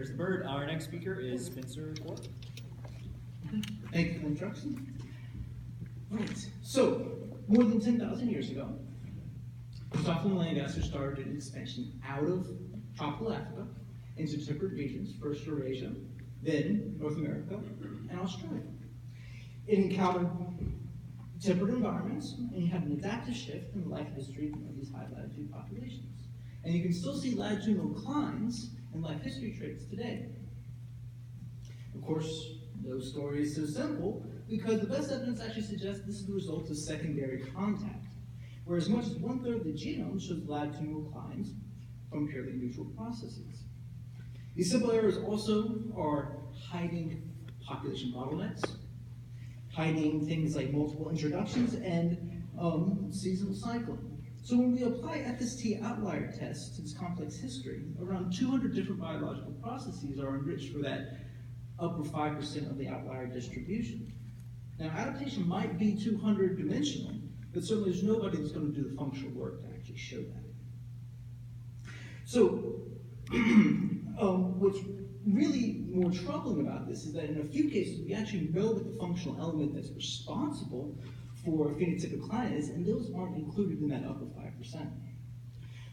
there's the bird. Our next speaker is Spencer Koury. Thank you for the introduction. Right, so more than 10,000 years ago, Drosophila and melanogaster started an expansion out of tropical Africa into temperate regions, first Eurasia, then North America, and Australia. It encountered temperate environments, and you had an adaptive shift in the life history of these high latitude populations. And you can still see latitudinal declines in life history traits today. Of course, no story is so simple because the best evidence actually suggests this is the result of secondary contact, where as much as 1/3 of the genome shows latitudinal declines from purely neutral processes. These simple errors also are hiding population bottlenecks, hiding things like multiple introductions and seasonal cycling. So when we apply FST outlier tests to this complex history, around 200 different biological processes are enriched for that upper 5% of the outlier distribution. Now, adaptation might be 200 dimensional, but certainly there's nobody that's going to do the functional work to actually show that. So, what's really more troubling about this is that in a few cases, we actually know what the functional element that's responsible for phenotypic decline is, and those aren't included in that upper 5%.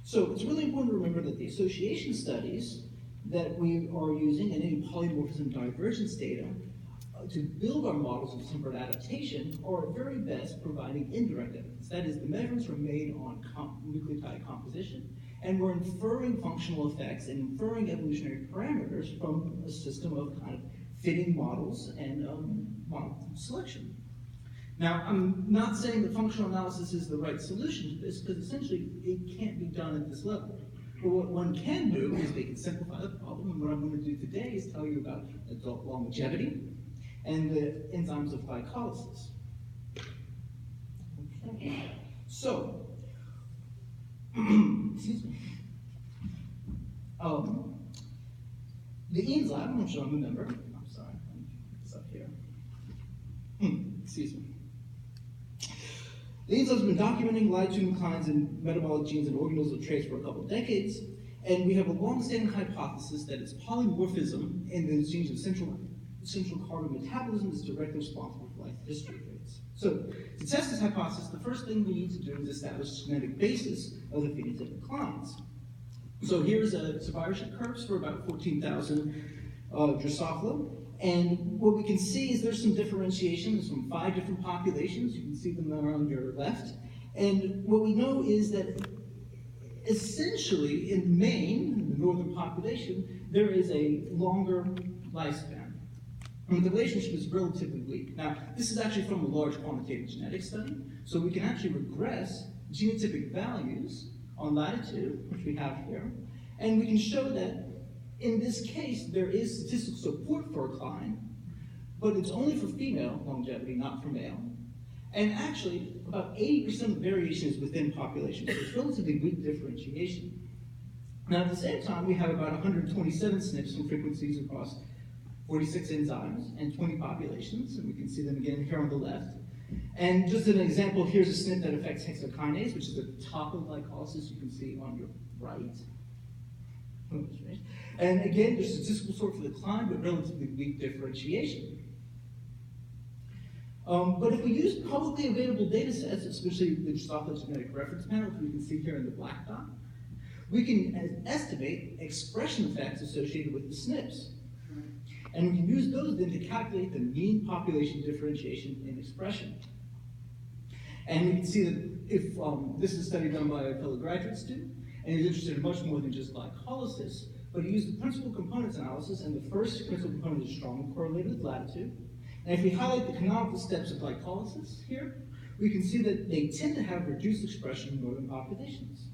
So it's really important to remember that the association studies that we are using and any polymorphism divergence data to build our models of temperate adaptation are at very best providing indirect evidence. That is, the measurements were made on nucleotide composition, and we're inferring functional effects and inferring evolutionary parameters from a system of kind of fitting models and model selection. Now, I'm not saying that functional analysis is the right solution to this, because essentially it can't be done at this level. But what one can do is they can simplify the problem, and what I'm going to do today is tell you about adult longevity and the enzymes of glycolysis. Okay. So, excuse me. The enzyme, I'm showing the number. I'm sorry, it's up here. Excuse me. The enzyme has been documenting latitudinal declines in metabolic genes and organelles of traits for a couple of decades, and we have a long-standing hypothesis that it's polymorphism in the genes of central carbon metabolism is directly responsible for life history traits. So, to test this hypothesis, the first thing we need to do is establish the genetic basis of the phenotypic declines. So here's survivorship curves for about 14,000 Drosophila. And what we can see is there's some differentiations from 5 different populations. You can see them there on your left. And what we know is that essentially in Maine, in the northern population, there is a longer lifespan. And the relationship is relatively weak. Now, this is actually from a large quantitative genetic study. So we can actually regress genotypic values on latitude, which we have here. And we can show that in this case, there is statistical support for decline, but it's only for female longevity, not for male. And actually, about 80% of the variation is within populations, so it's relatively weak differentiation. Now, at the same time, we have about 127 SNPs from frequencies across 46 enzymes and 20 populations, and we can see them again here on the left. And just an example, here's a SNP that affects hexokinase, which is the top of glycolysis you can see on your right. And again, there's statistical support for decline, but relatively weak differentiation. But if we use publicly available data sets, especially the Drosophila genetic reference panel, which we can see here in the black dot, we can estimate expression effects associated with the SNPs. And we can use those then to calculate the mean population differentiation in expression. And we can see that if this is a study done by a fellow graduate student, and he's interested in much more than just glycolysis, but he used the principal components analysis, and the first principal component is strongly correlated with latitude. And if we highlight the canonical steps of glycolysis here, we can see that they tend to have reduced expression in northern populations.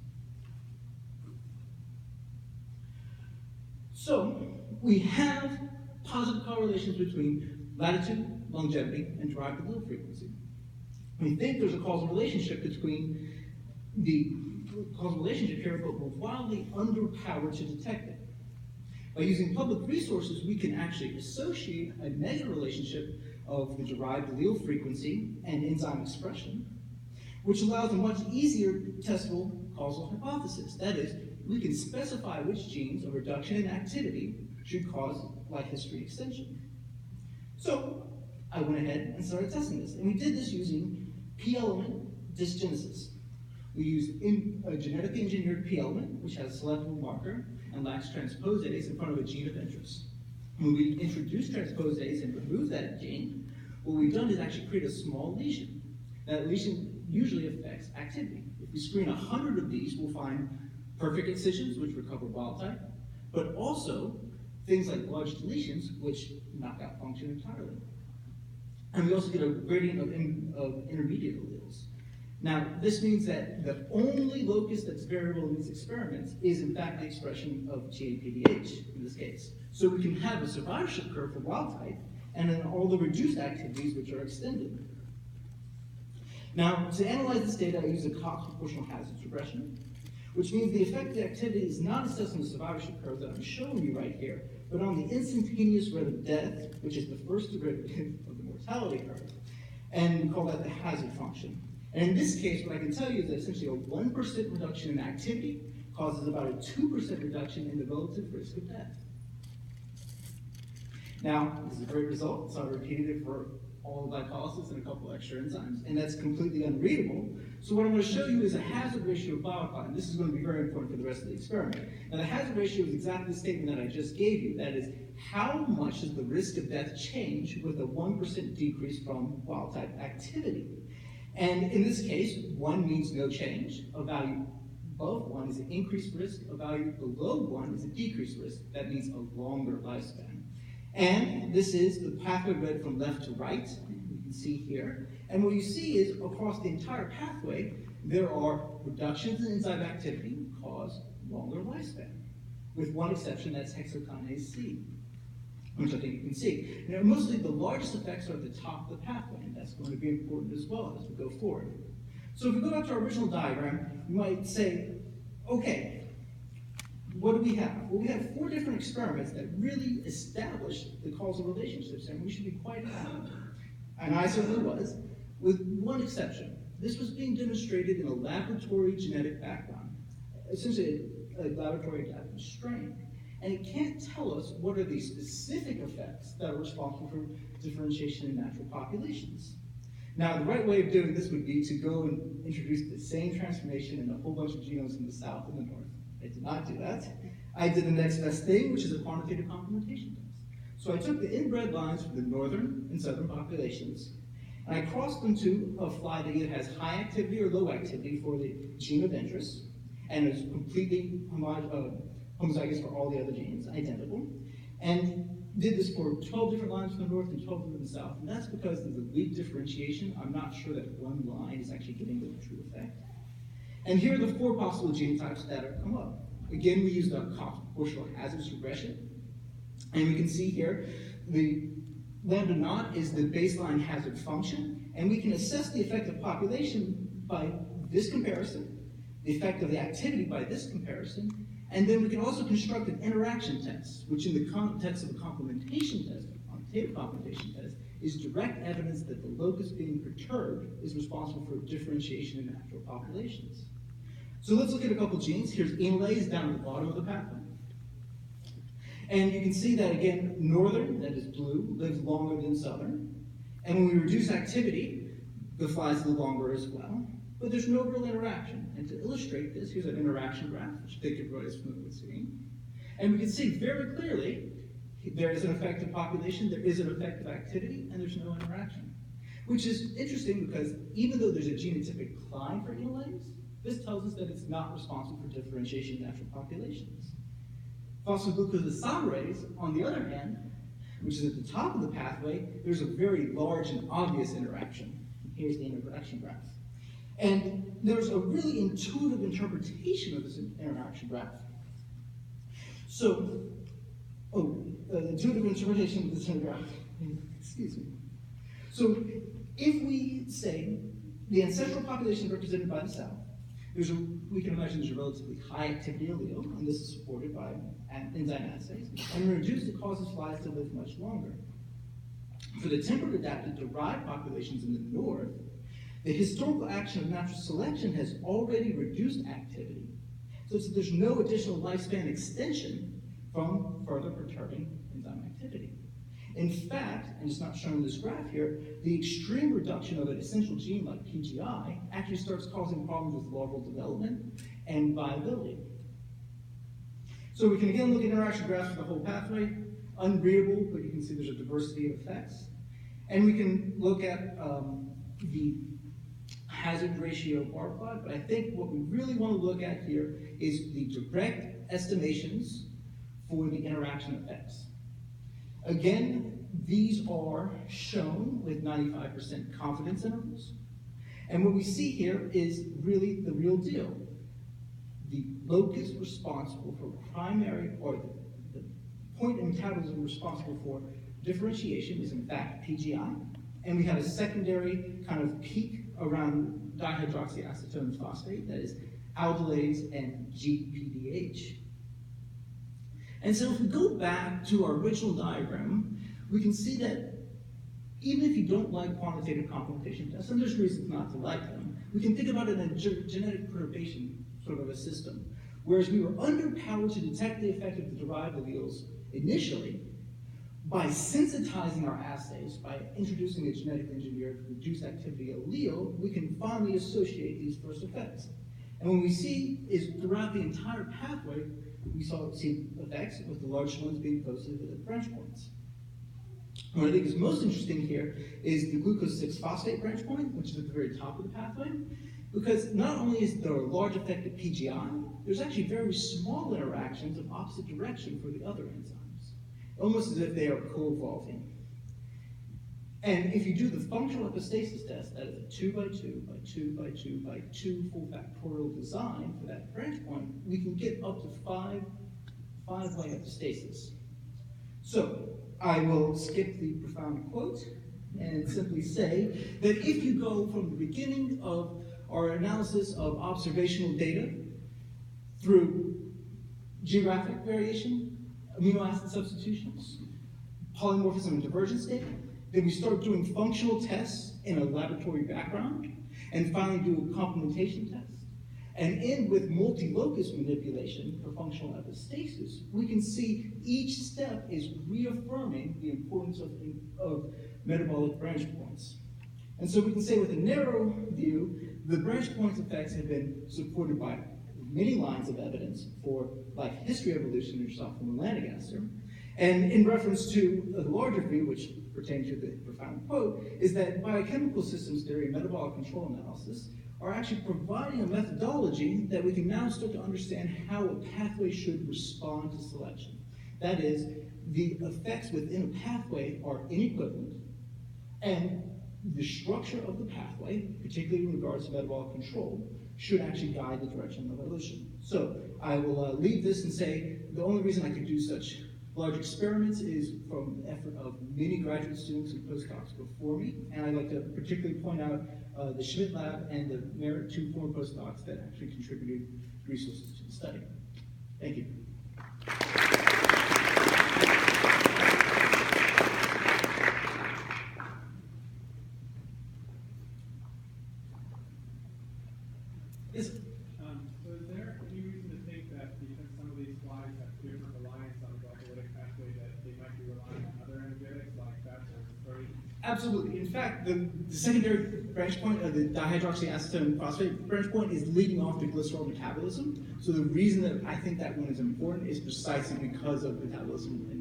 So we have positive correlations between latitude, longevity, and derived allele frequency. We think there's a causal relationship between the causal relationship here, but we're wildly underpowered to detect it. By using public resources, we can actually associate a negative relationship of the derived allele frequency and enzyme expression, which allows a much easier testable causal hypothesis. That is, we can specify which genes a reduction in activity should cause life history extension. So I went ahead and started testing this, and we did this using P-element dysgenesis. We used a genetically engineered P-element, which has a selectable marker and lacks transposase in front of a gene of interest. When we introduce transposase and remove that gene, what we've done is actually create a small lesion. That lesion usually affects activity. If we screen 100 of these, we'll find perfect excisions, which recover wild type, but also things like large deletions, which knock out function entirely. And we also get a gradient of intermediate alleles. Now, this means that the only locus that's variable in these experiments is, in fact, the expression of GAPDH in this case. So we can have a survivorship curve for wild type, and then all the reduced activities which are extended. Now, to analyze this data, I use a Cox proportional hazards regression, which means the effective activity is not assessed on the survivorship curve that I'm showing you right here, but on the instantaneous rate of death, which is the first derivative of the mortality curve, and we call that the hazard function. And in this case, what I can tell you is that essentially a 1% reduction in activity causes about a 2% reduction in the relative risk of death. Now, this is a great result, so I repeated it for all glycolysis and a couple extra enzymes, and that's completely unreadable. So what I'm going to show you is a hazard ratio of biochar, and this is going to be very important for the rest of the experiment. Now, the hazard ratio is exactly the statement that I just gave you. That is, how much does the risk of death change with a 1% decrease from wild type activity? And in this case, 1 means no change. A value above 1 is an increased risk. A value below 1 is a decreased risk. That means a longer lifespan. And this is the pathway read from left to right, you can see here. And what you see is across the entire pathway, there are reductions in enzyme activity cause longer lifespan, with one exception, that's hexokinase C, which I think you can see. Now, mostly the largest effects are at the top of the pathway, and that's going to be important as well as we go forward. So if we go back to our original diagram, we might say, okay, what do we have? Well, we have 4 different experiments that really establish the causal relationships, and we should be quite happy. And I certainly was, with one exception. This was being demonstrated in a laboratory genetic background, essentially a laboratory adapted strain. And it can't tell us what are the specific effects that are responsible for differentiation in natural populations. Now, the right way of doing this would be to go and introduce the same transformation in a whole bunch of genomes in the south and the north. I did not do that. I did the next best thing, which is a quantitative complementation test. So I took the inbred lines from the northern and southern populations, and I crossed them to a fly that either has high activity or low activity for the gene of interest, and is completely homozygous for all the other genes, identical, and did this for 12 different lines from the north and 12 from the south, and that's because there's a weak differentiation. I'm not sure that one line is actually getting the true effect. And here are the 4 possible genotypes that have come up. Again, we used a Cox proportional hazards regression. And we can see here, the lambda naught is the baseline hazard function. And we can assess the effect of population by this comparison, the effect of the activity by this comparison. And then we can also construct an interaction test, which in the context of a complementation test, a quantitative complementation test, is direct evidence that the locus being perturbed is responsible for differentiation in natural populations. So let's look at a couple genes. Here's enolase down at the bottom of the pathway. And you can see that, again, northern, that is blue, lives longer than southern. And when we reduce activity, the flies live longer as well. But there's no real interaction. And to illustrate this, here's an interaction graph, which I think everybody is familiar with seeing. And we can see very clearly there is an effect of population, there is an effect of activity, and there's no interaction. Which is interesting because even though there's a genotypic climb for enolase, this tells us that it's not responsible for differentiation in natural populations. Phosphoglucosaminase, on the other hand, which is at the top of the pathway, there's a very large and obvious interaction. Here's the interaction graph. And there's a really intuitive interpretation of this interaction graph. So, intuitive interpretation of this graph. Excuse me. So, if we say the ancestral population represented by the south, we can imagine there's a relatively high activity allele, and this is supported by enzyme assays, and reduced it causes flies to live much longer. For the temperate adapted derived populations in the north, the historical action of natural selection has already reduced activity, such that there's no additional lifespan extension from further perturbing enzyme activity. In fact, and it's not shown in this graph here, the extreme reduction of an essential gene like PGI actually starts causing problems with larval development and viability. So we can again look at interaction graphs for the whole pathway, unreadable, but you can see there's a diversity of effects. And we can look at the hazard ratio bar plot, but I think what we really want to look at here is the direct estimations for the interaction effects. Again, these are shown with 95% confidence intervals. And what we see here is really the real deal. The locus responsible for primary, or the point in metabolism responsible for differentiation is in fact PGI. And we have a secondary kind of peak around dihydroxyacetone phosphate, that is aldolase and GPDH. And so if we go back to our original diagram, we can see that even if you don't like quantitative complementation tests, and there's reasons not to like them, we can think about it in a genetic perturbation sort of a system. Whereas we were underpowered to detect the effect of the derived alleles initially, by sensitizing our assays, by introducing a genetically engineered reduced activity allele, we can finally associate these first effects. And what we see is throughout the entire pathway, we see effects, with the largest ones being posted at the branch points. What I think is most interesting here is the glucose 6-phosphate branch point, which is at the very top of the pathway, because not only is there a large effect at PGI, there's actually very small interactions of opposite direction for the other enzymes, almost as if they are co-evolving. And if you do the functional epistasis test, that is a 2 by 2 by 2 by 2 by 2 full factorial design for that branch point, we can get up to five-way epistasis. So I will skip the profound quote and simply say that if you go from the beginning of our analysis of observational data through geographic variation, amino acid substitutions, polymorphism and divergence data, then we start doing functional tests in a laboratory background, and finally do a complementation test, and end with multi-locus manipulation for functional epistasis, we can see each step is reaffirming the importance of metabolic branch points. And so we can say with a narrow view, the branch points effects have been supported by many lines of evidence for life history evolution in Drosophila melanogaster. And in reference to the larger view, which pertains to the profound quote, is that biochemical systems theory and metabolic control analysis are actually providing a methodology that we can now start to understand how a pathway should respond to selection. That is, the effects within a pathway are inequivalent, and the structure of the pathway, particularly in regards to metabolic control, should actually guide the direction of evolution. So I will leave this and say the only reason I could do such large experiments is from the effort of many graduate students and postdocs before me, and I'd like to particularly point out the Schmidt Lab and the Merit 2 former postdocs that actually contributed resources to the study. Thank you. Yes. So is there any reason to think that because some of these slides have different reliance on the glycolytic pathway that they might be relying on other energetics like fats or protein? Absolutely. In fact, the secondary branch point of the dihydroxyacetone phosphate branch point is leading off the glycerol metabolism. So the reason that I think that one is important is precisely because of metabolism and